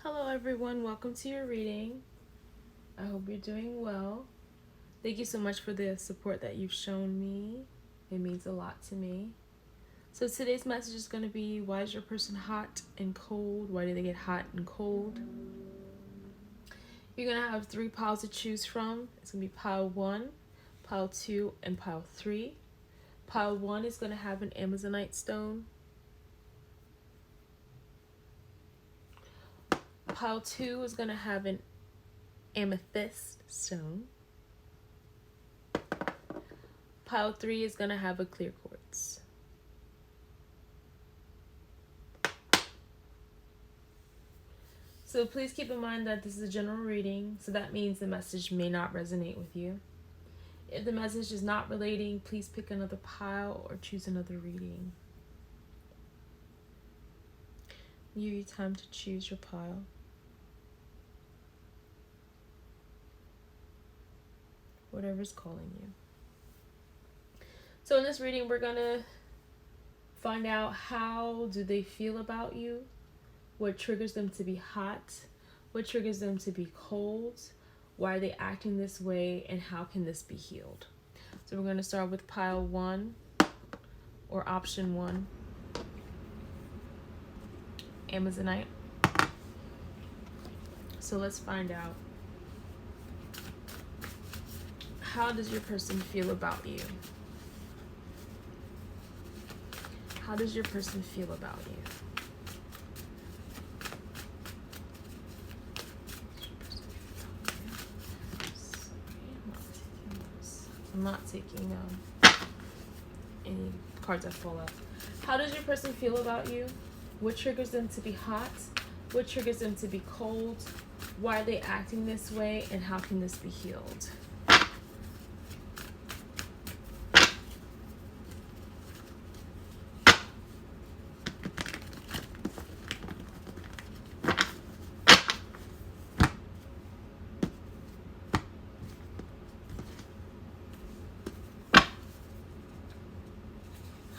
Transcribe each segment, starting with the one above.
Hello everyone, welcome to your reading. I hope you're doing well. Thank you so much for the support that you've shown me. It means a lot to me. So today's message is going to be, why is your person hot and cold? Why do they get hot and cold? You're going to have 3 piles to choose from. It's going to be pile 1, pile 2, and pile 3. Pile 1 is going to have an Amazonite stone. Pile 2 is going to have an amethyst stone. Pile 3 is going to have a clear quartz. So please keep in mind that this is a general reading, so that means the message may not resonate with you. If the message is not relating, please pick another pile or choose another reading. Give you time to choose your pile. Whatever's calling you. So in this reading, we're going to find out, how do they feel about you? What triggers them to be hot? What triggers them to be cold? Why are they acting this way? And how can this be healed? So we're going to start with pile 1, or option 1, Amazonite. So let's find out. How does your person feel about you? How does your person feel about you? I'm not taking any cards that fall out. How does your person feel about you? What triggers them to be hot? What triggers them to be cold? Why are they acting this way? And how can this be healed?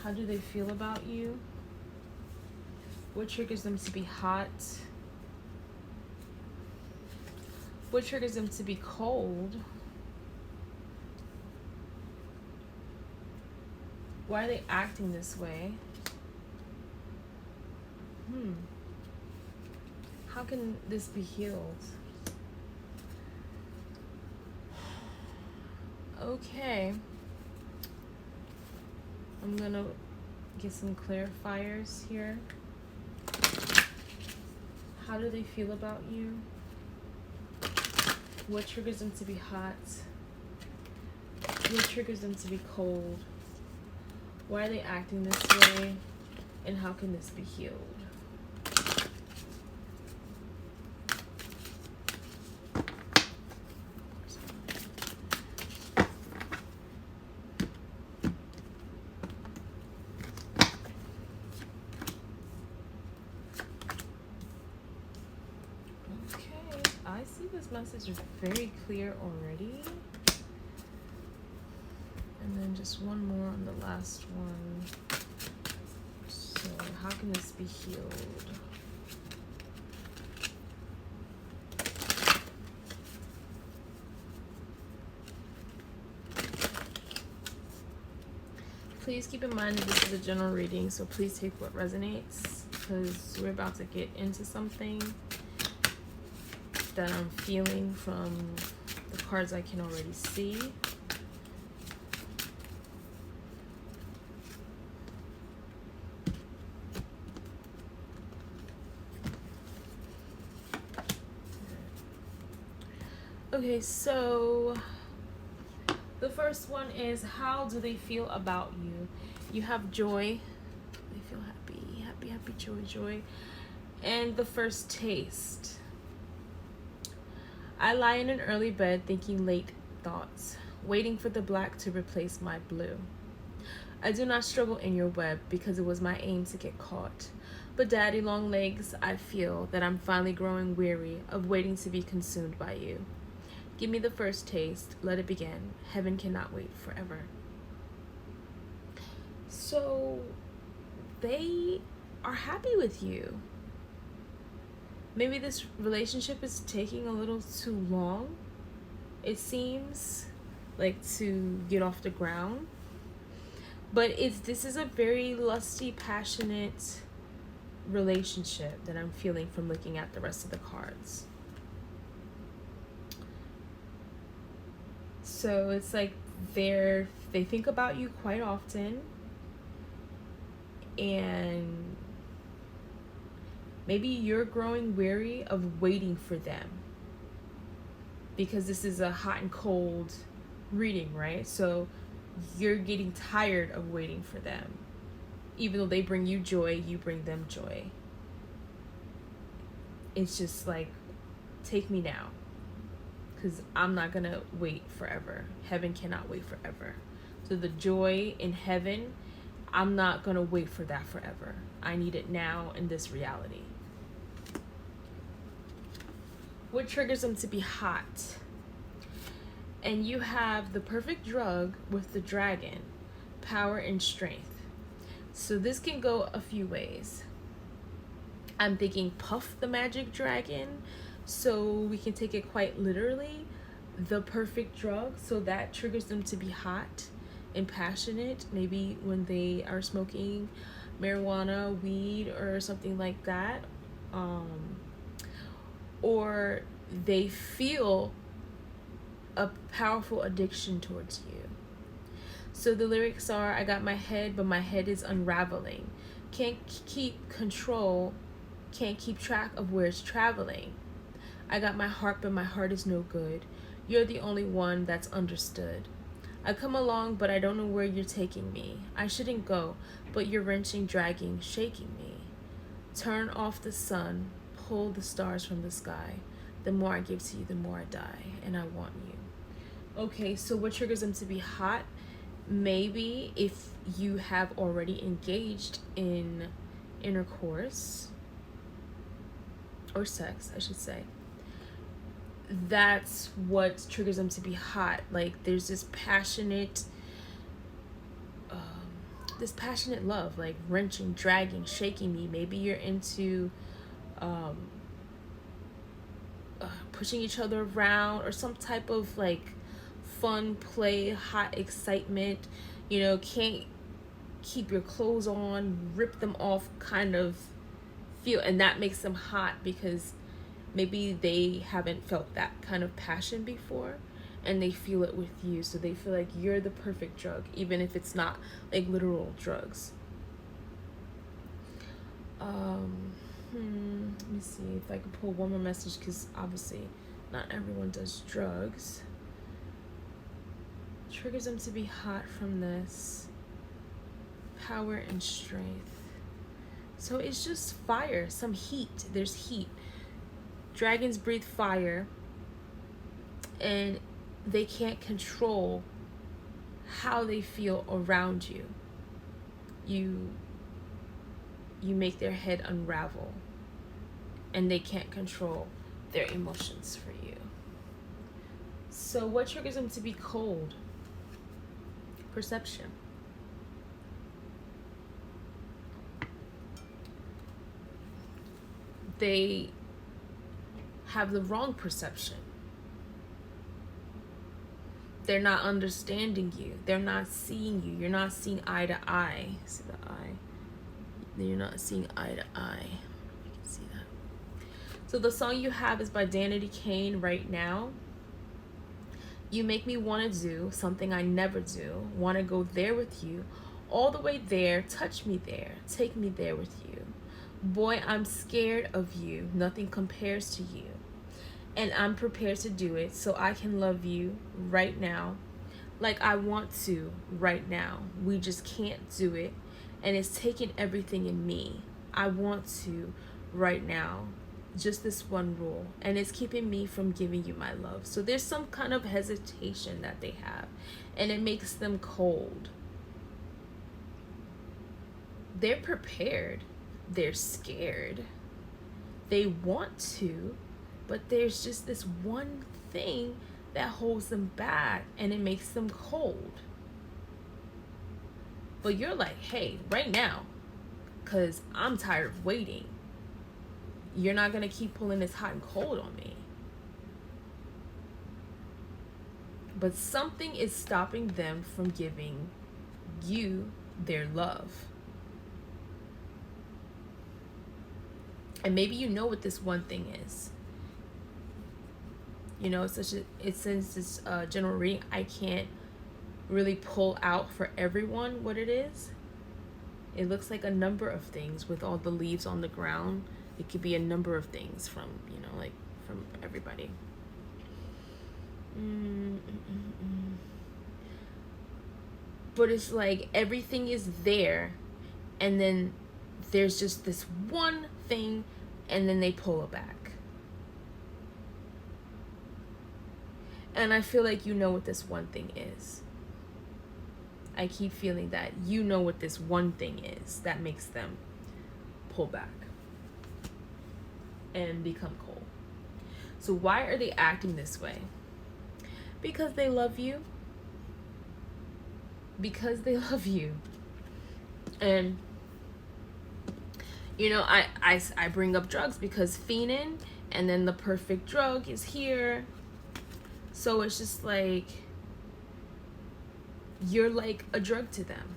How do they feel about you? What triggers them to be hot? What triggers them to be cold? Why are they acting this way? How can this be healed? Okay. I'm gonna get some clarifiers here. How do they feel about you? What triggers them to be hot? What triggers them to be cold? Why are they acting this way? And how can this be healed? I see this message is very clear already. And then just one more on the last one. So how can this be healed? Please keep in mind that this is a general reading, so please take what resonates, because we're about to get into something that I'm feeling from the cards I can already see. Okay, so the first one is, how do they feel about you? You have joy. They feel happy, happy, happy, joy, joy. And the first taste. I lie in an early bed thinking late thoughts, waiting for the black to replace my blue. I do not struggle in your web because it was my aim to get caught. But daddy long legs, I feel that I'm finally growing weary of waiting to be consumed by you. Give me the first taste, let it begin. Heaven cannot wait forever. So they are happy with you. Maybe this relationship is taking a little too long, it seems, like, to get off the ground. But this is a very lusty, passionate relationship that I'm feeling from looking at the rest of the cards. So it's like they think about you quite often, and maybe you're growing weary of waiting for them, because this is a hot and cold reading, right? So you're getting tired of waiting for them. Even though they bring you joy, you bring them joy. It's just like, take me now, because I'm not going to wait forever. Heaven cannot wait forever. So the joy in heaven, I'm not going to wait for that forever. I need it now in this reality. What triggers them to be hot? And you have the perfect drug with the dragon, power and strength. So this can go a few ways. I'm thinking Puff the Magic Dragon, so we can take it quite literally, the perfect drug. So that triggers them to be hot and passionate, maybe when they are smoking marijuana, weed, or something like that. Or they feel a powerful addiction towards you. So the lyrics are, I got my head, but my head is unraveling. Can't keep control, can't keep track of where it's traveling. I got my heart, but my heart is no good. You're the only one that's understood. I come along, but I don't know where you're taking me. I shouldn't go, but you're wrenching, dragging, shaking me. Turn off the sun, pull the stars from the sky. The more I give to you, the more I die, and I want you. Okay, so what triggers them to be hot? Maybe if you have already engaged in intercourse, or sex, I should say, that's what triggers them to be hot. Like, there's this passionate love, like wrenching, dragging, shaking me. Maybe you're into pushing each other around, or some type of like fun play, hot excitement, can't keep your clothes on, rip them off kind of feel, and that makes them hot because maybe they haven't felt that kind of passion before, and they feel it with you. So they feel like you're the perfect drug, even if it's not like literal drugs. Let me see if I can pull one more message, because obviously not everyone does drugs. Triggers them to be hot from this. Power and strength. So it's just fire, some heat. There's heat. Dragons breathe fire, and they can't control how they feel around you. You make their head unravel, and they can't control their emotions for you. So what triggers them to be cold? Perception. They have the wrong perception. They're not understanding you. They're not seeing you. You're not seeing eye to eye. See the eye? You're not seeing eye to eye. You can see that. So the song you have is by Danity Kane, Right Now. You make me want to do something I never do. Want to go there with you. All the way there. Touch me there. Take me there with you. Boy, I'm scared of you. Nothing compares to you. And I'm prepared to do it so I can love you right now. Like I want to right now. We just can't do it. And it's taking everything in me. I want to right now. Just this one rule. And it's keeping me from giving you my love. So there's some kind of hesitation that they have. And it makes them cold. They're prepared. They're scared. They want to. But there's just this one thing that holds them back. And it makes them cold. But you're like, hey, right now. Because I'm tired of waiting. you're not going to keep pulling this hot and cold on me. But something is stopping them from giving you their love. And maybe you know what this one thing is. You know, since this general reading, I can't really pull out for everyone what it is. It looks like a number of things with all the leaves on the ground. It could be a number of things from, you know, like from everybody. But it's like everything is there, and then there's just this one thing, and then they pull it back. And I feel like you know what this one thing is. I keep feeling that you know what this one thing is that makes them pull back and become cold. So why are they acting this way? Because they love you. Because they love you. And you know, I bring up drugs because fiending, and then the perfect drug is here. So it's just like you're like a drug to them.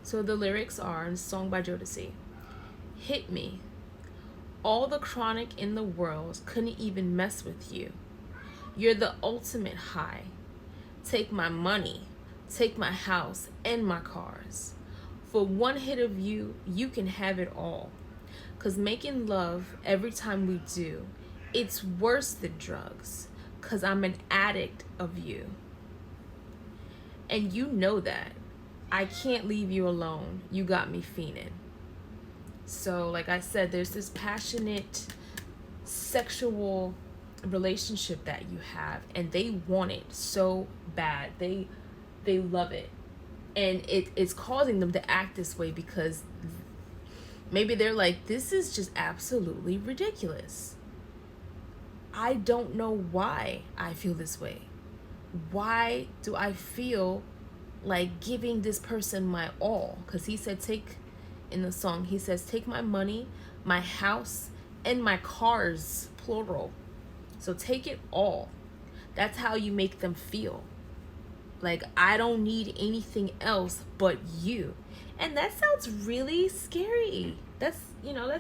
So the lyrics are in a song by Jodeci. Hit me. All the chronic in the world couldn't even mess with you. You're the ultimate high. Take my money, take my house and my cars. For one hit of you, you can have it all. 'Cause making love every time we do, it's worse than drugs. 'Cause I'm an addict of you. And you know that. I can't leave you alone. You got me fiending. So, like I said, there's this passionate sexual relationship that you have, and they want it so bad. They love it. And it's causing them to act this way because maybe they're like, this is just absolutely ridiculous. I don't know why I feel this way. Why do I feel like giving this person my all? Because he said, in the song, he says, take my money, my house, and my cars, plural. So take it all. That's how you make them feel. Like, I don't need anything else but you. And that sounds really scary. That's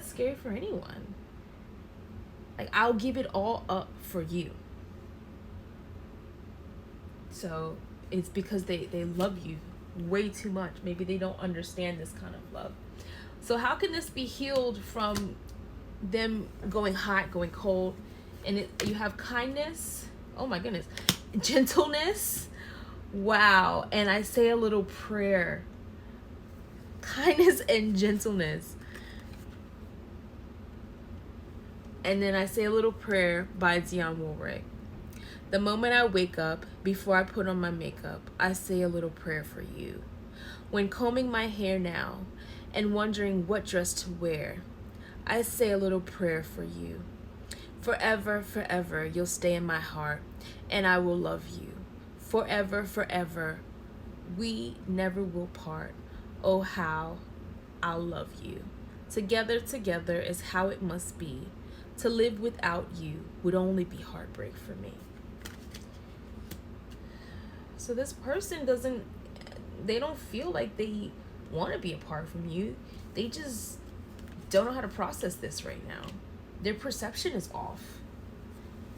scary for anyone. Like, I'll give it all up for you. So it's because they love you way too much. Maybe they don't understand this kind of love. So how can this be healed from them going hot, going cold? And you have kindness. Oh my goodness. Gentleness. Wow. And I say a little prayer. Kindness and gentleness. And then I say a little prayer by Dionne Warwick. The moment I wake up, before I put on my makeup, I say a little prayer for you. When combing my hair now and wondering what dress to wear, I say a little prayer for you. Forever, forever, you'll stay in my heart, and I will love you. Forever, forever, we never will part. Oh, how I'll love you. Together, together is how it must be. To live without you would only be heartbreak for me. So this person they don't feel like they want to be apart from you. They just don't know how to process this right now. Their perception is off.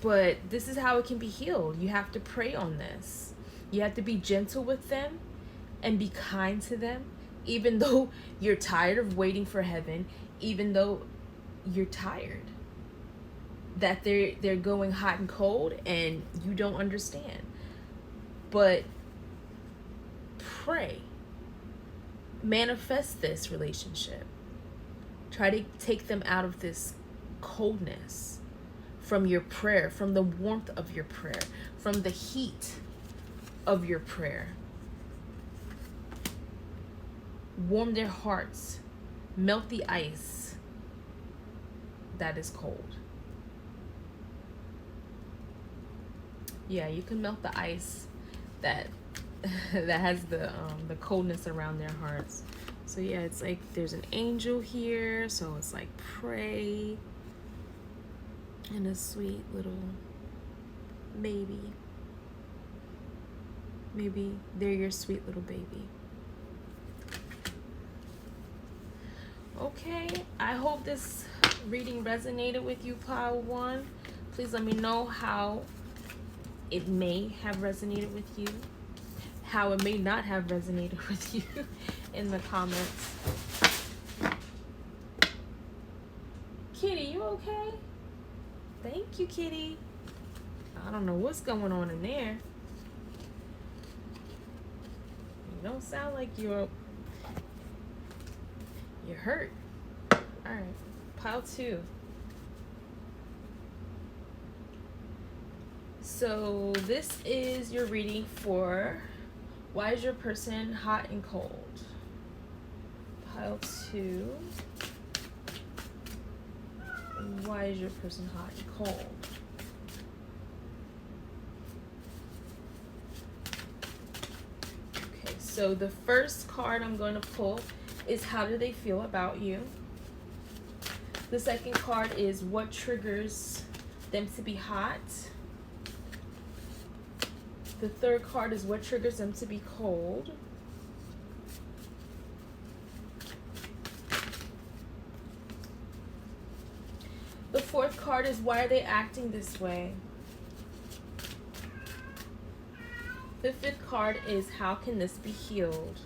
But this is how it can be healed. You have to pray on this. You have to be gentle with them and be kind to them, even though you're tired of waiting for heaven, even though you're tired that they're going hot and cold and you don't understand. But pray. Manifest this relationship. Try to take them out of this coldness from your prayer, from the warmth of your prayer, from the heat of your prayer. Warm their hearts. Melt the ice that is cold. Yeah, you can melt the ice that has the coldness around their hearts. So yeah, it's like there's an angel here, so it's like pray and a sweet little baby. Maybe they're your sweet little baby. Okay, I hope this reading resonated with you, Pile 1. Please let me know how it may have resonated with you, how it may not have resonated with you in the comments. Kitty, you okay? Thank you, Kitty. I don't know what's going on in there. You don't sound like you're hurt. All right, Pile 2. So this is your reading for why is your person hot and cold? Pile 2. Why is your person hot and cold? Okay, so the first card I'm going to pull is how do they feel about you? The second card is what triggers them to be hot? The third card is what triggers them to be cold? The fourth card is why are they acting this way? The fifth card is how can this be healed?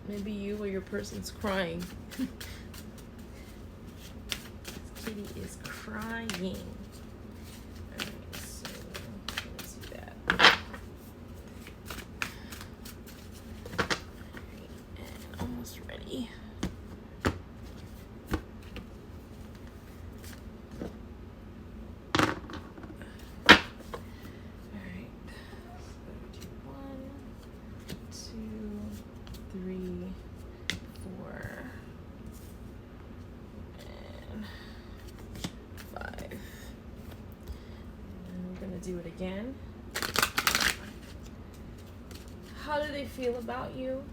Maybe you or your person's crying. This kitty is crying. Alright, so let's do that. Alright, and almost ready. Alright, so do 1, 2, 3, 4, and 5. And we're gonna do it again. How do they feel about you?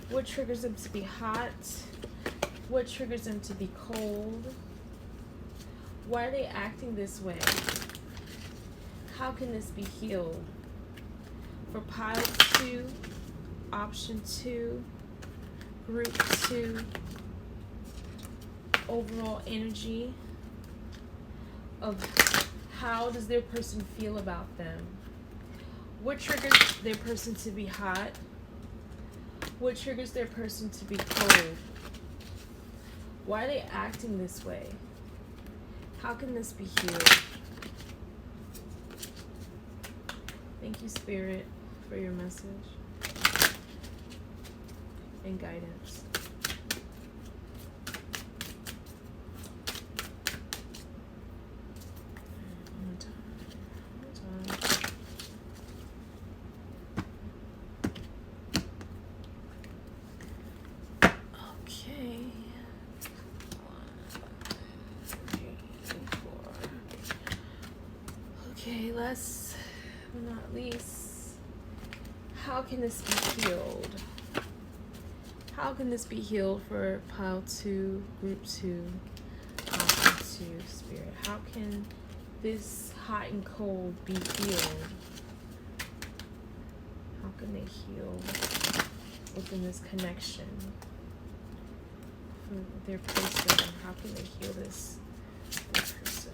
What triggers them to be hot? What triggers them to be cold? Why are they acting this way? How can this be healed? For Pile 2, Option 2, Group 2, overall energy of how does their person feel about them? What triggers their person to be hot? What triggers their person to be cold? Why are they acting this way? How can this be healed? Thank you, Spirit, for your message and guidance. One time. Okay. 1, 2, 3, 4. Okay, last but not least, how can this be healed? How can this be healed for Pile 2, Group 2, Option 2, Spirit? How can this hot and cold be healed? How can they heal within this connection for their person? How can they heal this person?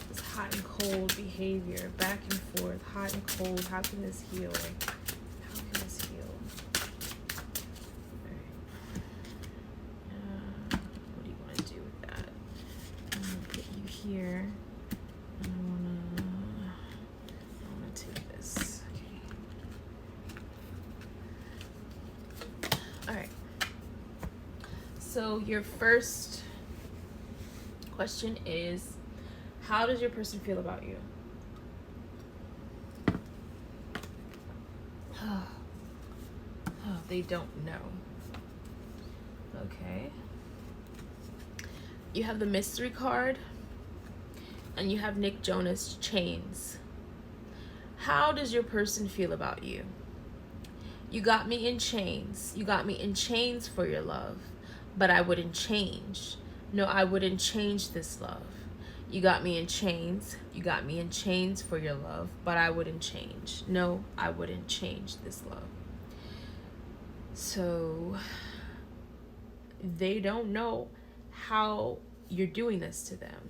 This hot and cold behavior, back and forth, hot and cold. How can this heal? How can this heal? What do you want to do with that? I'm gonna put you here. And I wanna take this. Okay. All right. So your first question is, how does your person feel about you? They don't know. Okay. You have the mystery card, and you have Nick Jonas Chains. How does your person feel about you? You got me in chains. You got me in chains for your love, but I wouldn't change. No, I wouldn't change this love. You got me in chains. You got me in chains for your love, but I wouldn't change. No, I wouldn't change this love. So they don't know how you're doing this to them.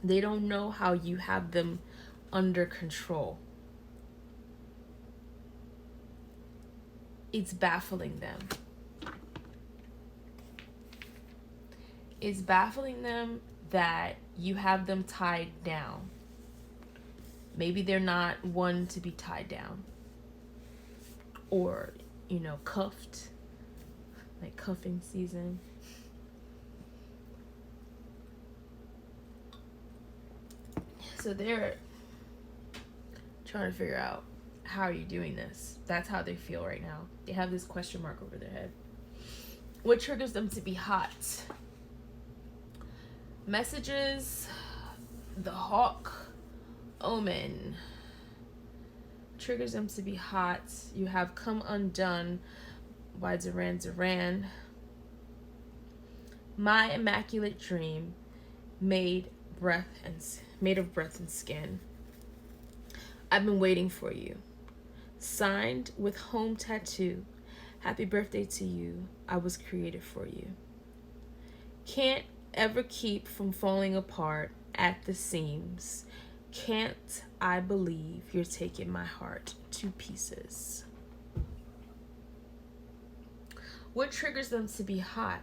They don't know how you have them under control. It's baffling them. It's baffling them that you have them tied down. Maybe they're not one to be tied down. Or, cuffed. Like cuffing season. So they're trying to figure out, how are you doing this? That's how they feel right now. They have this question mark over their head. What triggers them to be hot? Messages, the hawk, omen. Triggers them to be hot. You have Come Undone by Duran Duran. My immaculate dream made of breath and skin. I've been waiting for you. Signed with home tattoo. Happy birthday to you. I was created for you. Can't ever keep from falling apart at the seams. Can't I believe you're taking my heart to pieces. What triggers them to be hot?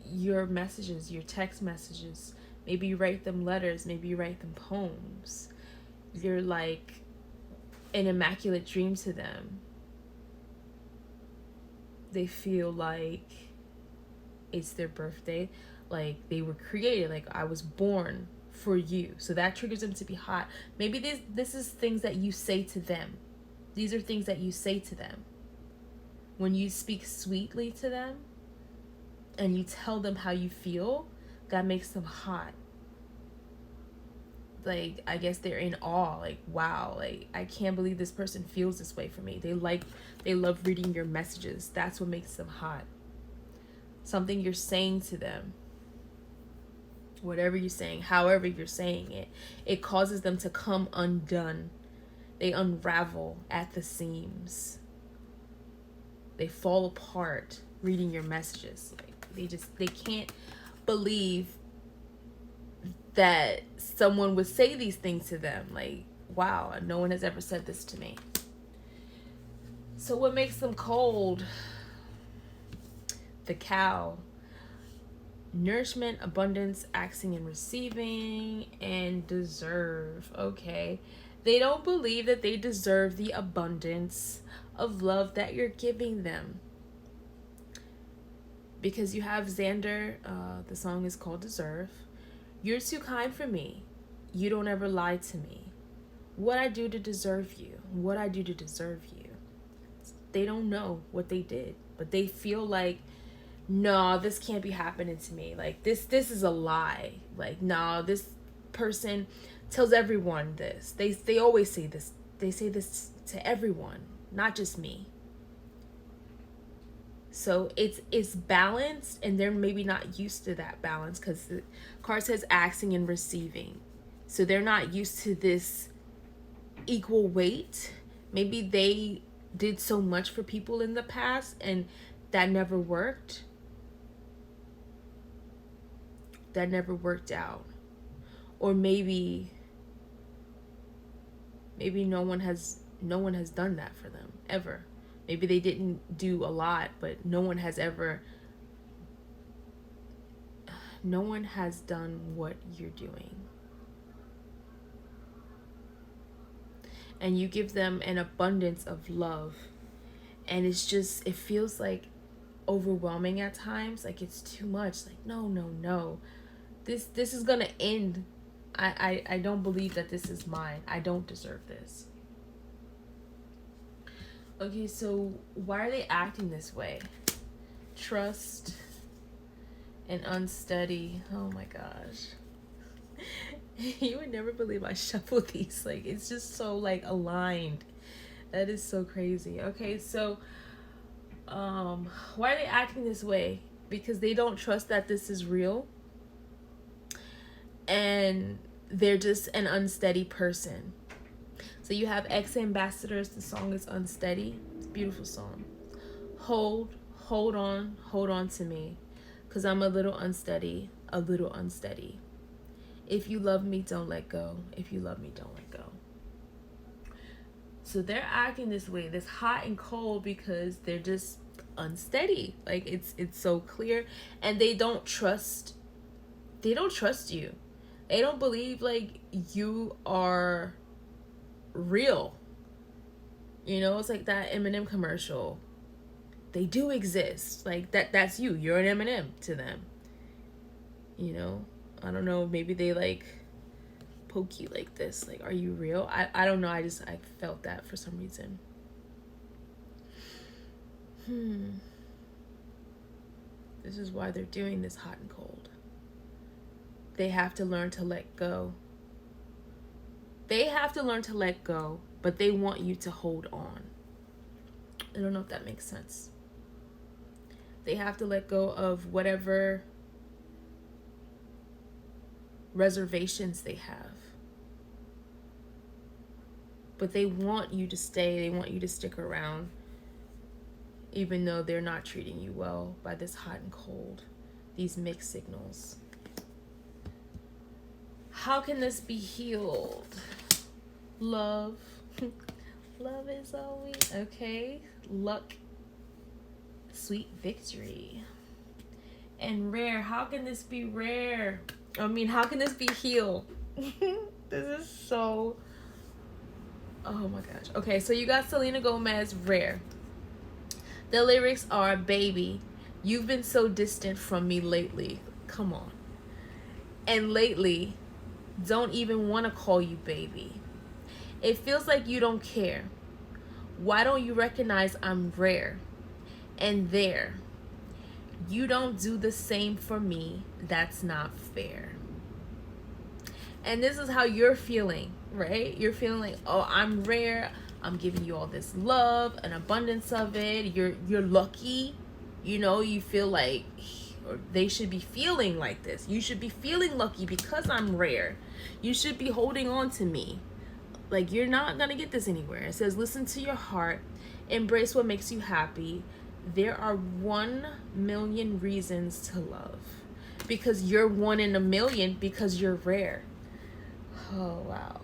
Your messages, your text messages. Maybe you write them letters. Maybe you write them poems. You're like an immaculate dream to them. They feel like it's their birthday. Like they were created. Like I was born for you. So that triggers them to be hot. Maybe this is things that you say to them. These are things that you say to them. When you speak sweetly to them and you tell them how you feel, that makes them hot. Like, I guess they're in awe. Like, wow, like, I can't believe this person feels this way for me. They love reading your messages. That's what makes them hot. Something you're saying to them. Whatever you're saying, however you're saying it, it causes them to come undone. They unravel at the seams. They fall apart reading your messages. Like, they can't believe that someone would say these things to them. Like, wow, no one has ever said this to me. So what makes them cold? The cow. Nourishment, abundance, asking and receiving, and deserve. Okay. They don't believe that they deserve the abundance of love that you're giving them. Because you have Xander, the song is called Deserve. You're too kind for me. You don't ever lie to me. What I do to deserve you. What I do to deserve you. They don't know what they did. But they feel like, no, this can't be happening to me. Like, this is a lie. Like, no, this person tells everyone this. They always say this. They say this to everyone, not just me. So it's balanced, and they're maybe not used to that balance because the card says asking and receiving. So they're not used to this equal weight. Maybe they did so much for people in the past and that never worked. That never worked out. Or maybe no one has done that for them ever. Maybe they didn't do a lot, but no one has done what you're doing. And you give them an abundance of love. And it feels like overwhelming at times. Like it's too much. Like, no. This is gonna end. I don't believe that this is mine. I don't deserve this. Okay, so why are they acting this way? Trust and unsteady. Oh my gosh. You would never believe I shuffled these. Like, it's just so, like, aligned. That is so crazy. Okay, so why are they acting this way? Because they don't trust that this is real, and they're just an unsteady person. So you have ex-ambassadors. The song is Unsteady. It's a beautiful song. Hold on to me, because I'm a little unsteady. If you love me, don't let go. If you love me, don't let go. So they're acting this way, this hot and cold, because they're just unsteady. Like, it's so clear. And they don't trust you. They don't believe, like, you are real. You know, it's like that Eminem commercial. They do exist. Like, that's you. You're an Eminem to them. You know? I don't know, maybe they, like, poke you like this. Like, are you real? I don't know. I felt that for some reason. This is why they're doing this hot and cold. They have to learn to let go. They have to learn to let go, but they want you to hold on. I don't know if that makes sense. They have to let go of whatever reservations they have. But they want you to stay. They want you to stick around, even though they're not treating you well by this hot and cold, these mixed signals. How can this be healed? Love. Love is all we... Okay. Luck. Sweet victory. And rare. How can this be rare? I mean, how can this be healed? This is so... Oh my gosh. Okay, so you got Selena Gomez, Rare. The lyrics are, baby, you've been so distant from me lately. Come on. And lately, don't even want to call you baby. It feels like you don't care. Why don't you recognize I'm rare? And there. You don't do the same for me. That's not fair. And this is how you're feeling, right? You're feeling like, oh, I'm rare. I'm giving you all this love, an abundance of it. You're lucky. You know, you feel like, or they should be feeling like this. You should be feeling lucky because I'm rare. You should be holding on to me. Like, you're not going to get this anywhere. It says, listen to your heart. Embrace what makes you happy. There are 1 million reasons to love. Because you're 1 in a million, because you're rare. Oh, wow.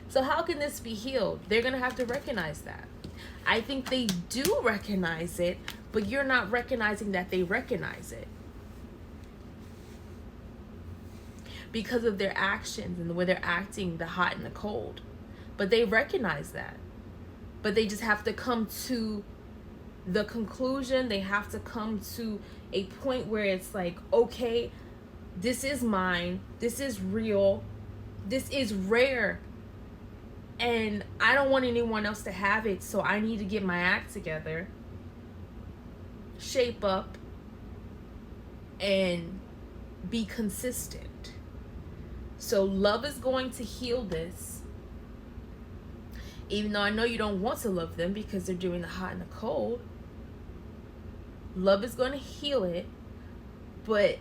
So how can this be healed? They're going to have to recognize that. I think they do recognize it, but you're not recognizing that they recognize it. Because of their actions and the way they're acting, the hot and the cold. But they recognize that. But they just have to come to the conclusion. They have to come to a point where it's like, okay, this is mine. This is real. This is rare. And I don't want anyone else to have it, so I need to get my act together, shape up, and be consistent. So love is going to heal this. Even though I know you don't want to love them because they're doing the hot and the cold. Love is going to heal it, but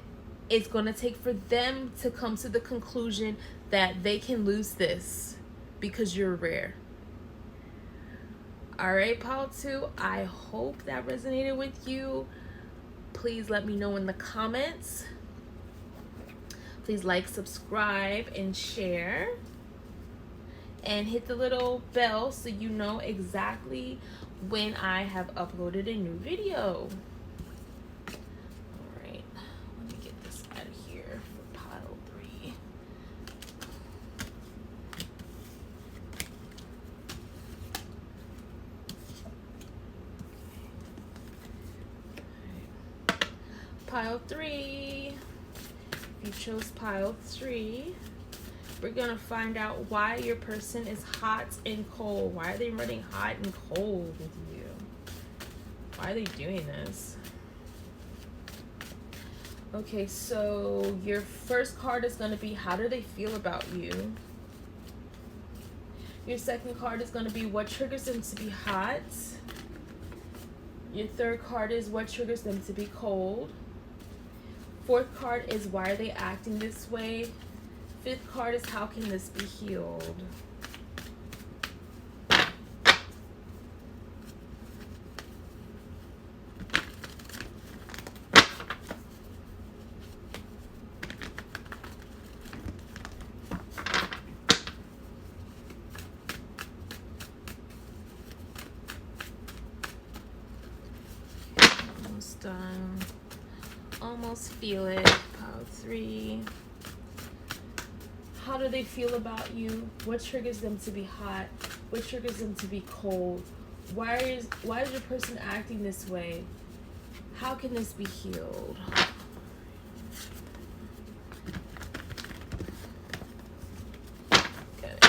it's going to take for them to come to the conclusion that they can lose this because you're rare. All right, pile 2, I hope that resonated with you. Please let me know in the comments. Please like, subscribe, and share. And hit the little bell so you know exactly when I have uploaded a new video. All right, let me get this out of here for pile 3. Right. Pile 3. If you chose pile 3, we're going to find out why your person is hot and cold. Why are they running hot and cold with you? Why are they doing this? Okay, so your first card is going to be, how do they feel about you? Your second card is going to be, what triggers them to be hot? Your third card is, what triggers them to be cold? Fourth card is, why are they acting this way? Fifth card is, how can this be healed? Almost done. Almost feel it. Pile 3. How do they feel about you? What triggers them to be hot? What triggers them to be cold? Why is your person acting this way? How can this be healed? Good.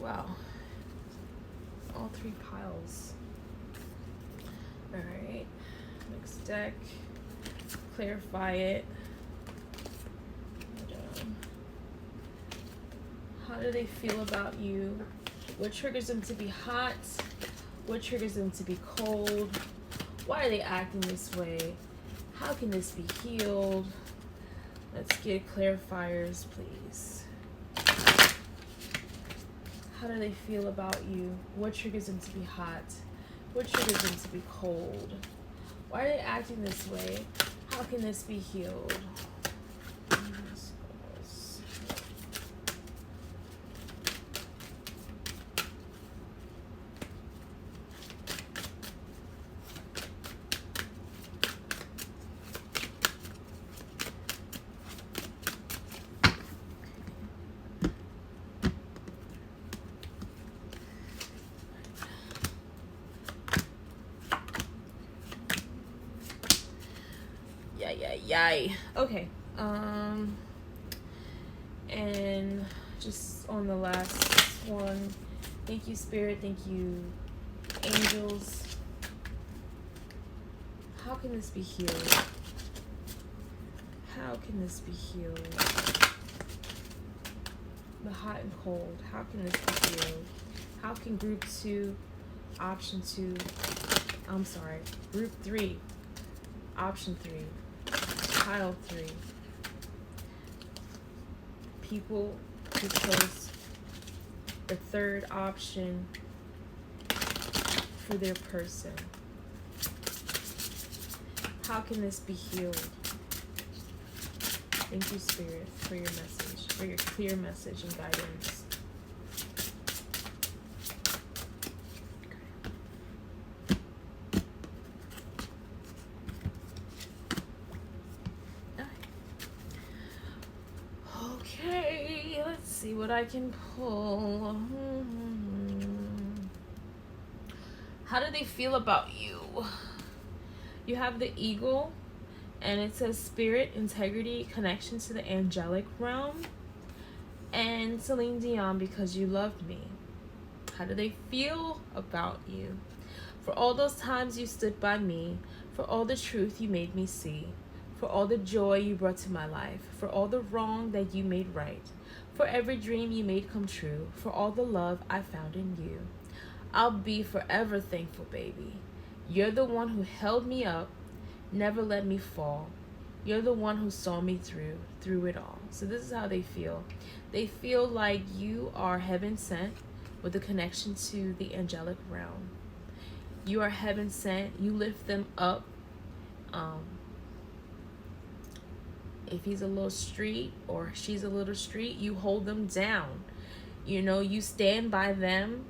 Wow. All 3 piles. Alright. Next deck. Clarify it. How do they feel about you? What triggers them to be hot? What triggers them to be cold? Why are they acting this way? How can this be healed? Let's get clarifiers, please. How do they feel about you? What triggers them to be hot? What triggers them to be cold? Why are they acting this way? How can this be healed? Yay. Okay. And just on the last one, thank you, Spirit. Thank you, angels. How can this be healed? How can this be healed? The hot and cold. How can this be healed? How can group 2, option 2, group 3, option 3, pile 3, people who chose the third option for their person. How can this be healed? Thank you, Spirit, for your message, for your clear message and guidance. Okay, let's see what I can pull. How do they feel about you? You have the eagle, and it says spirit, integrity, connection to the angelic realm, and Celine Dion, because you loved me. How do they feel about you? For all those times you stood by me, for all the truth you made me see, for all the joy you brought to my life, for all the wrong that you made right, for every dream you made come true, for all the love I found in you. I'll be forever thankful, baby. You're the one who held me up, never let me fall. You're the one who saw me through it all. So this is how they feel. They feel like you are heaven sent with a connection to the angelic realm. You are heaven sent. You lift them up. If he's a little street or she's a little street, you hold them down. You know, you stand by them.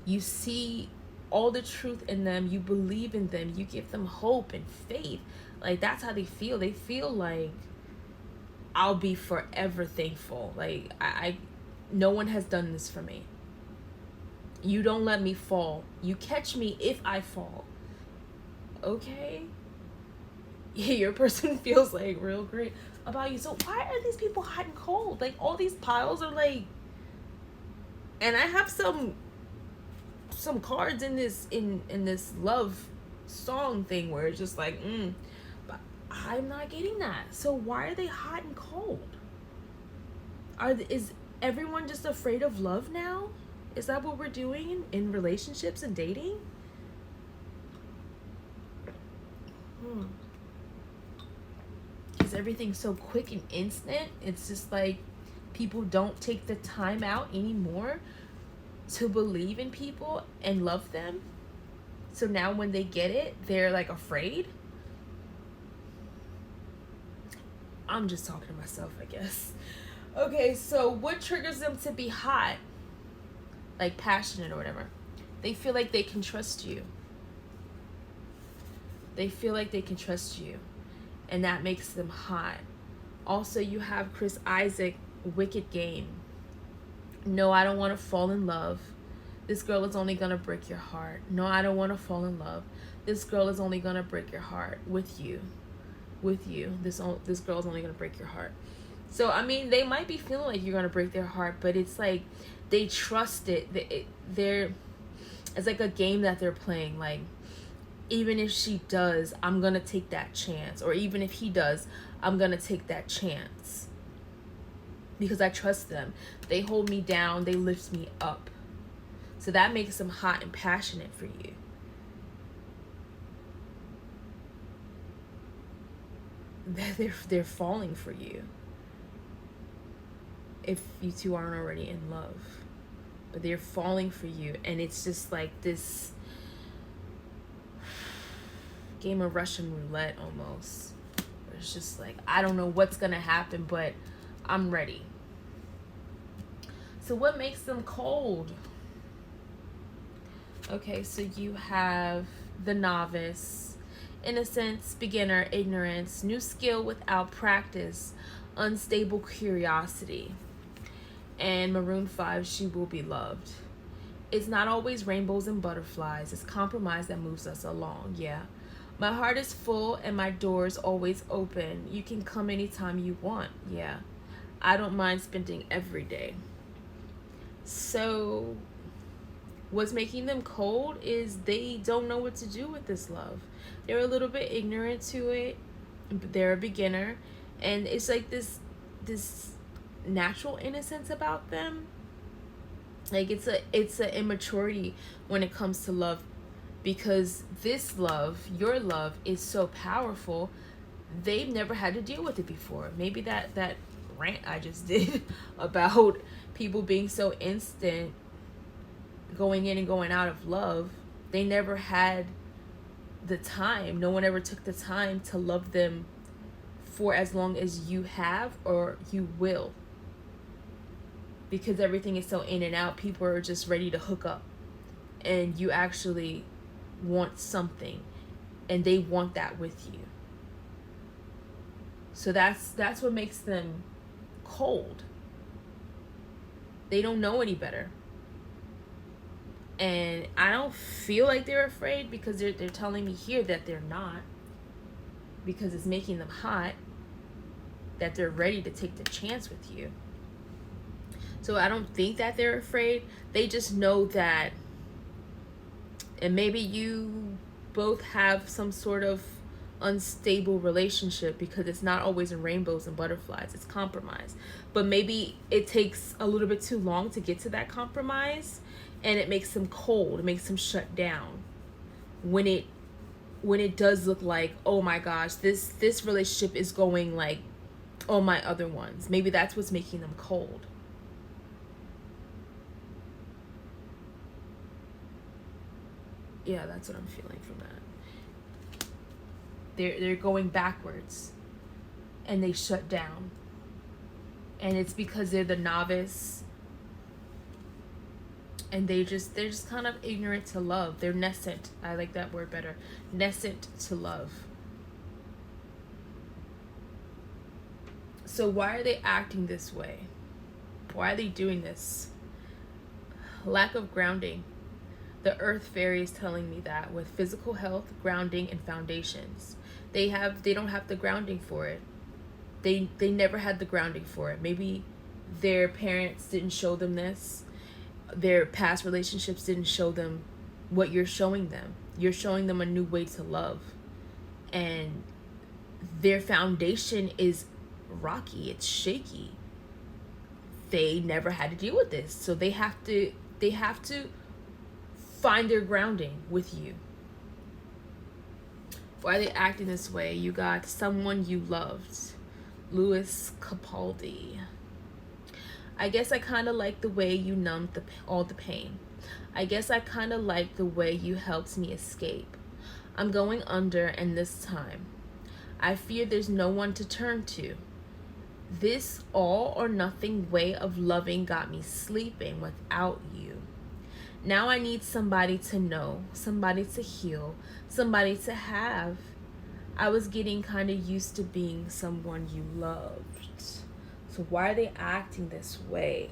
You see all the truth in them. You believe in them. You give them hope and faith. Like, that's how they feel. They feel like I'll be forever thankful. Like, I no one has done this for me. You don't let me fall. You catch me if I fall. Okay? Yeah, your person feels like real great about you. So why are these people hot and cold? Like, all these piles are like, and I have some cards in this love song thing where it's just like, but I'm not getting that. So why are they hot and cold? Is everyone just afraid of love now? Is that what we're doing in relationships and dating? Is everything so quick and instant? It's just like people don't take the time out anymore to believe in people and love them. So now when they get it, they're like afraid. I'm just talking to myself, I guess. Okay, so what triggers them to be hot? Like passionate or whatever. They feel like they can trust you. They feel like they can trust you. And that makes them hot. Also, you have Chris Isaac, Wicked Game. No, I don't want to fall in love. This girl is only going to break your heart. No, I don't want to fall in love. This girl is only going to break your heart with you. With you. This girl is only going to break your heart. So, I mean, they might be feeling like you're going to break their heart, but it's like they trust it. It's like a game that they're playing. Like, even if she does, I'm going to take that chance. Or even if he does, I'm going to take that chance. Because I trust them. They hold me down. They lift me up. So that makes them hot and passionate for you. They're falling for you. If you two aren't already in love. But they're falling for you. And it's just like this game of Russian roulette almost. It's just like, I don't know what's going to happen, but I'm ready. So what makes them cold? Okay, so you have the novice, innocence, beginner, ignorance, new skill without practice, unstable curiosity. And Maroon 5, she will be loved. It's not always rainbows and butterflies. It's compromise that moves us along, yeah. My heart is full and my door's always open. You can come anytime you want, yeah. I don't mind spending every day. So what's making them cold is they don't know what to do with this love. They're a little bit ignorant to it. They're a beginner. And it's like this natural innocence about them. Like it's an immaturity when it comes to love, because this love, your love, is so powerful. They've never had to deal with it before. Maybe that rant I just did about people being so instant going in and going out of love, they never had the time. No one ever took the time to love them for as long as you have or you will. Because everything is so in and out, people are just ready to hook up. And you actually want something. And they want that with you. So that's what makes them cold. They don't know any better. And I don't feel like they're afraid, because they're telling me here that they're not. Because it's making them hot. That they're ready to take the chance with you. So I don't think that they're afraid. They just know that, and maybe you both have some sort of unstable relationship, because it's not always in rainbows and butterflies. It's compromise. But maybe it takes a little bit too long to get to that compromise, and it makes them cold. It makes them shut down when it does look like, oh my gosh, this relationship is going like all my other ones. Maybe that's what's making them cold. Yeah, that's what I'm feeling from that. They're going backwards, and they shut down. And it's because they're the novice, and they're just kind of ignorant to love. They're nascent. I like that word better. Nascent to love. So why are they acting this way? Why are they doing this? Lack of grounding. The earth fairy is telling me that with physical health, grounding, and foundations. They don't have the grounding for it. They never had the grounding for it. Maybe their parents didn't show them this. Their past relationships didn't show them what you're showing them. You're showing them a new way to love. And their foundation is rocky. It's shaky. They never had to deal with this. So they have to find their grounding with you. Why are they acting this way? You got someone you loved. Louis Capaldi. I guess I kind of like the way you numbed all the pain. I guess I kind of like the way you helped me escape. I'm going under, and this time I fear there's no one to turn to. This all or nothing way of loving got me sleeping without you. Now I need somebody to know, somebody to heal, somebody to have. I was getting kind of used to being someone you loved. So why are they acting this way?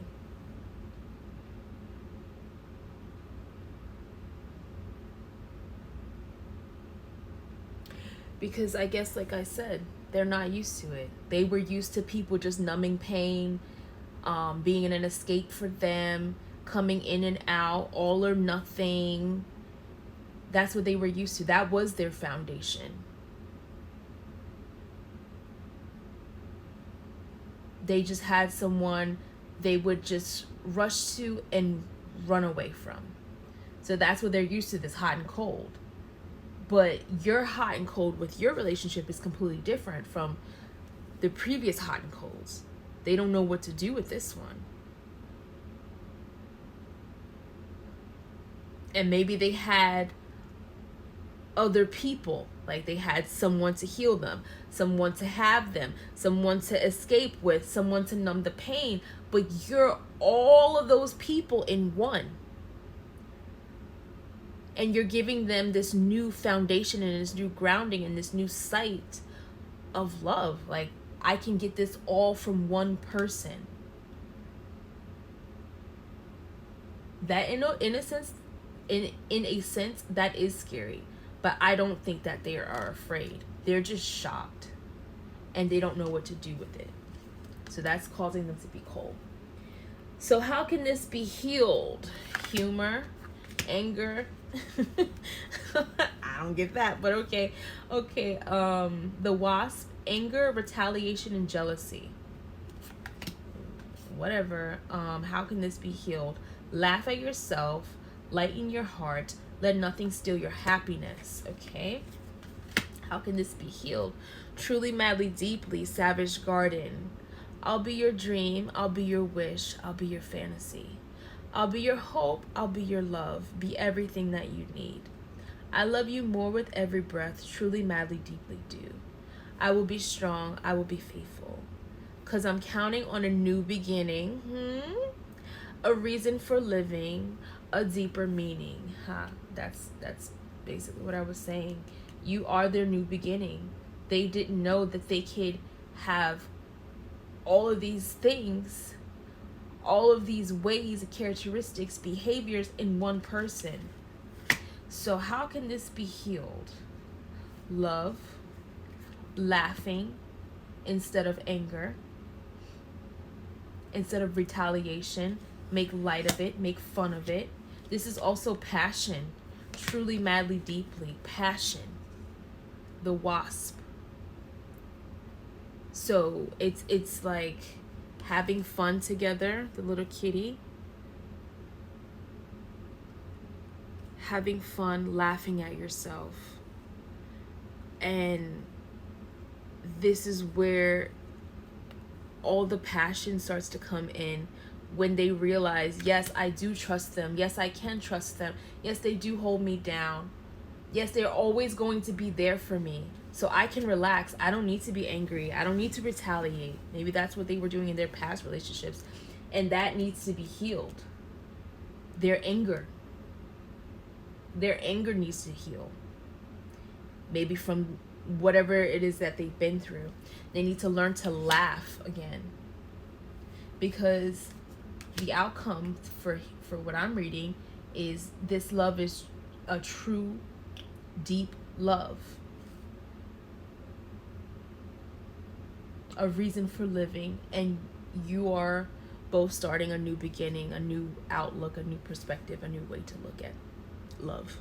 Because I guess, like I said, they're not used to it. They were used to people just numbing pain, being an escape for them, coming in and out, all or nothing. That's what they were used to. That was their foundation. They just had someone they would just rush to and run away from. So that's what they're used to, this hot and cold. But your hot and cold with your relationship is completely different from the previous hot and colds. They don't know what to do with this one. And maybe they had other people, like they had someone to heal them, someone to have them, someone to escape with, someone to numb the pain, but you're all of those people in one. And you're giving them this new foundation and this new grounding and this new sight of love. Like, I can get this all from one person. That in a sense, that is scary. But I don't think that they are afraid. They're just shocked. And they don't know what to do with it. So that's causing them to be cold. So how can this be healed? Humor, anger. I don't get that, but okay. The wasp, anger, retaliation, and jealousy. Whatever. How can this be healed? Laugh at yourself, lighten your heart, let nothing steal your happiness. Okay. How can this be healed? Truly, madly, deeply, savage garden. I'll be your dream, I'll be your wish, I'll be your fantasy. I'll be your hope, I'll be your love, be everything that you need. I love you more with every breath, truly, madly, deeply do. I will be strong, I will be faithful. 'Cause I'm counting on a new beginning, a reason for living, a deeper meaning. That's basically what I was saying. You are their new beginning. They didn't know that they could have all of these things, all of these ways, characteristics, behaviors in one person. So how can this be healed? Love, laughing instead of anger, instead of retaliation. Make light of it, make fun of it. This is also passion, truly, madly, deeply, passion. The wasp. So it's like having fun together, the little kitty. Having fun, laughing at yourself. And this is where all the passion starts to come in, when they realize, yes, I do trust them. Yes, I can trust them. Yes, they do hold me down. Yes, they're always going to be there for me. So I can relax. I don't need to be angry. I don't need to retaliate. Maybe that's what they were doing in their past relationships. And that needs to be healed. Their anger. Their anger needs to heal. Maybe from whatever it is that they've been through. They need to learn to laugh again, because the outcome for what I'm reading is this love is a true, deep love, a reason for living, and you are both starting a new beginning, a new outlook, a new perspective, a new way to look at love.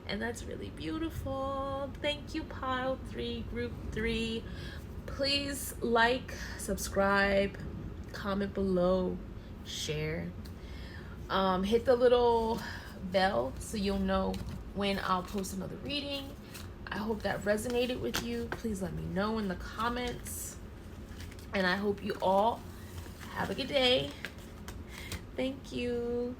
And that's really beautiful. Thank you, Pile 3, Group 3. Please like, subscribe, comment below, share. Hit the little bell so you'll know when I'll post another reading. I hope that resonated with you. Please let me know in the comments. And I hope you all have a good day. Thank you.